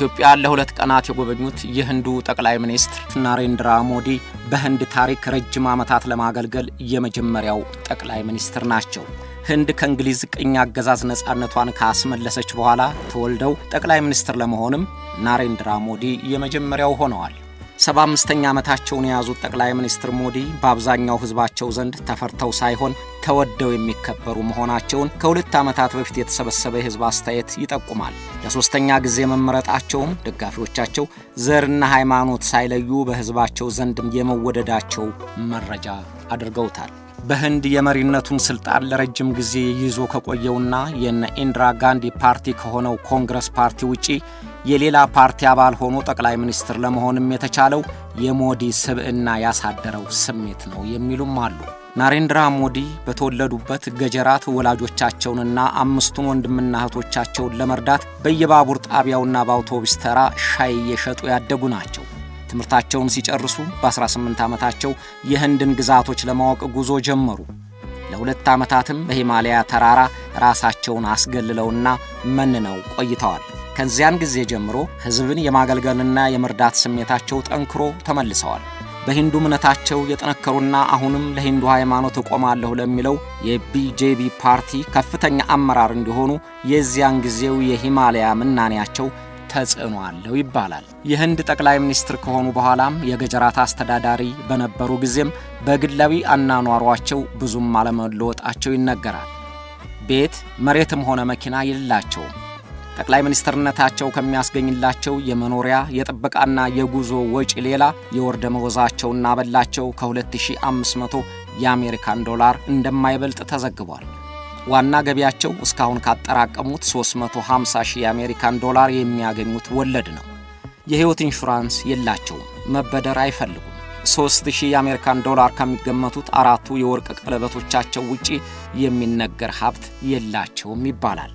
ኢትዮጵያ ለሁለት ቀናት የጎበኙት የህንዱ ጠቅላይ ሚኒስትር ናሬንድራ ሞዲ በህንድ ታሪክ ረጅም ዓመታት ለማገልገል የመጀመሪያው ጠቅላይ ሚኒስትር ናቸው። ህንድ ከእንግሊዝ ቅኝ አገዛዝ ነፃነቷን ካስመለሰች በኋላ ተወልደው ጠቅላይ ሚኒስትር ለመሆንም ናሬንድራ ሞዲ የመጀመሪያው ሆነዋል። 75ኛ ዓመታቸውን የያዙት ጠቅላይ ሚኒስትር ሞዲ በአብዛኛው ህዝባቸው ዘንድ ተፈርተው ሳይሆን ተወደው የሚከበሩ መሆናቸውን ከሁለት ዓመታት በፊት የተሰበሰበ የህዝብ አስተያየት ይጠቁማል። ለሶስተኛ ጊዜ መመረጣቸውም ደጋፊዎቻቸው ዘርና ሃይማኖት ሳይለዩ በህዝባቸው ዘንድ የመወደዳቸው መረጃ አድርገውታል። በህንድ የመሪነቱን ስልጣን ለረጅም ጊዜ ይዞ ከቆየውና የኢንዲራ ጋንዲ ፓርቲ ከሆነው ኮንግረስ ፓርቲ ውጪ የሌላ ፓርቲ አባል ሆኖ ጠቅላይ ሚኒስትር ለመሆንም የተቻለው የሞዲ ስብዕና ያሳደረው ስሜት ነው የሚሉም አሉ። ናሬንድራ ሞዲ በተወለዱበት ገጀራት ወላጆቻቸውንና 5ቱን ወንድምና እህቶቻቸውን ለመርዳት በየባቡር ጣቢያውና በአውቶቡስ ተራ ሻይ የሸጡ ያደጉ ናቸው። ትምህርታቸውን ሲጨርሱ በ18 ዓመታቸው የህንድን ግዛቶች ለማወቅ ጉዞ ጀመሩ። ለ2 ዓመታትም በሂማላያ ተራራ ራሳቸውን አስገልለውና መንነው ቆይተዋል። ከዚያን ጊዜ ጀምሮ ህዝብን የማገልገልና የመርዳት ስሜታቸው ጠንክሮ ተመልሰዋል። በሂንዱ እምነታቸው የጠነከሩና አሁንም ለሂንዱ ሃይማኖት እቆማለሁ ለሚለው የቢጄፒ ፓርቲ ከፍተኛ አመራር እንዲሆኑ የዚያን ጊዜው የሂማላያ ምናኔያቸው ተጽዕኖ አለው ይባላል። የህንድ ጠቅላይ ሚኒስትር ከሆኑ በኋላም የገጀራት አስተዳዳሪ በነበሩ ጊዜም በግላዊ አናኗሯቸው ብዙም አለመለወጣቸው ይነገራል። ቤት መሬትም ሆነ መኪና የሌላቸውም። ጠቅላይ ሚኒስትርነታቸው ከሚያስገኝላቸው የመኖሪያ የጥበቃና የጉዞ ወጪ ሌላ የወር ደመወዛቸውና አበላቸው ከ2500 የአሜሪካን ዶላር እንደማይበልጥ ተዘግቧል። ዋና ገቢያቸው እስካሁን ካጠራቀሙት 350,000 የአሜሪካን ዶላር የሚያገኙት ወለድ ነው። የህይወት ኢንሹራንስ የላቸውም። መበደር አይፈልጉም። 3000 የአሜሪካን ዶላር ከሚገመቱት 4ቱ የወርቅ ቀለበቶቻቸው ውጪ የሚነገር ሀብት የላቸውም ይባላል።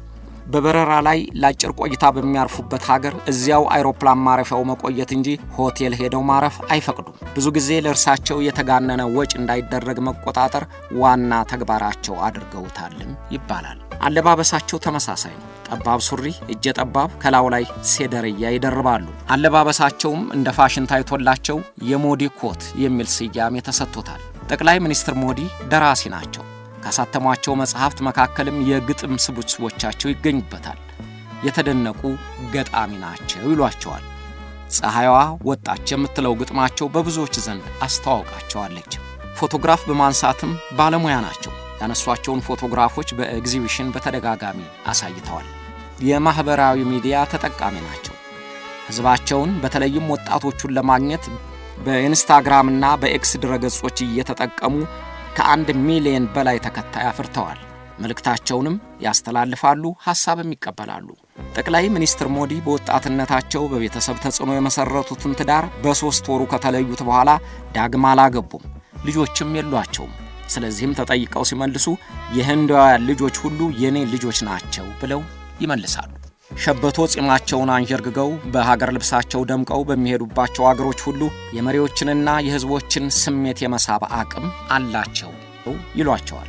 በበረራ ላይ ለአጭር ቆይታ በሚያርፉበት ሀገር እዚያው አይሮፕላን ማረፊያው መቆየት እንጂ ሆቴል ሄደው ማረፍ አይፈቅዱም። ብዙ ጊዜ ለእርሳቸው የተጋነነ ወጪ እንዳይደረግ መቆጣጠር ዋና ተግባራቸው አድርገውታልም ይባላል። አለባበሳቸው ተመሳሳይ ነው። ጠባብ ሱሪ፣ እጀ ጠባብ፣ ከላው ላይ ሴደርያ ይደርባሉ። አለባበሳቸውም እንደ ፋሽን ታይቶላቸው የሞዲ ኮት የሚል ስያሜ ተሰጥቶታል። ጠቅላይ ሚኒስትር ሞዲ ደራሲ ናቸው። ካሳተሟቸው መጽሐፍት መካከልም የግጥም ስብስቦቻቸው ይገኙበታል። የተደነቁ ገጣሚ ናቸው ይሏቸዋል። ፀሐይዋ ወጣች የምትለው ግጥማቸው በብዙዎች ዘንድ አስተዋውቃቸዋለች። ፎቶግራፍ በማንሳትም ባለሙያ ናቸው። ያነሷቸውን ፎቶግራፎች በኤግዚቢሽን በተደጋጋሚ አሳይተዋል። የማህበራዊ ሚዲያ ተጠቃሚ ናቸው። ህዝባቸውን በተለይም ወጣቶቹን ለማግኘት በኢንስታግራም እና በኤክስ ድረገጾች እየተጠቀሙ ከ1 ሚሊዮን በላይ ተከታይ አፍርተዋል። መልእክታቸውንም ያስተላልፋሉ፣ ሐሳብም ይቀበላሉ። ጠቅላይ ሚኒስትር ሞዲ በወጣትነታቸው በቤተሰብ ተጽዕኖ የመሰረቱትን ትዳር በ3 ወሩ ከተለዩት በኋላ ዳግም አላገቡም። ልጆችም የሏቸውም። ስለዚህም ተጠይቀው ሲመልሱ የህንዳውያን ልጆች ሁሉ የኔ ልጆች ናቸው ብለው ይመልሳሉ። ሸበቶ ጺማቸውን አንዠርግገው በሀገር ልብሳቸው ደምቀው በሚሄዱባቸው አገሮች ሁሉ የመሪዎችንና የህዝቦችን ስሜት የመሳብ አቅም አላቸው ይሏቸዋል።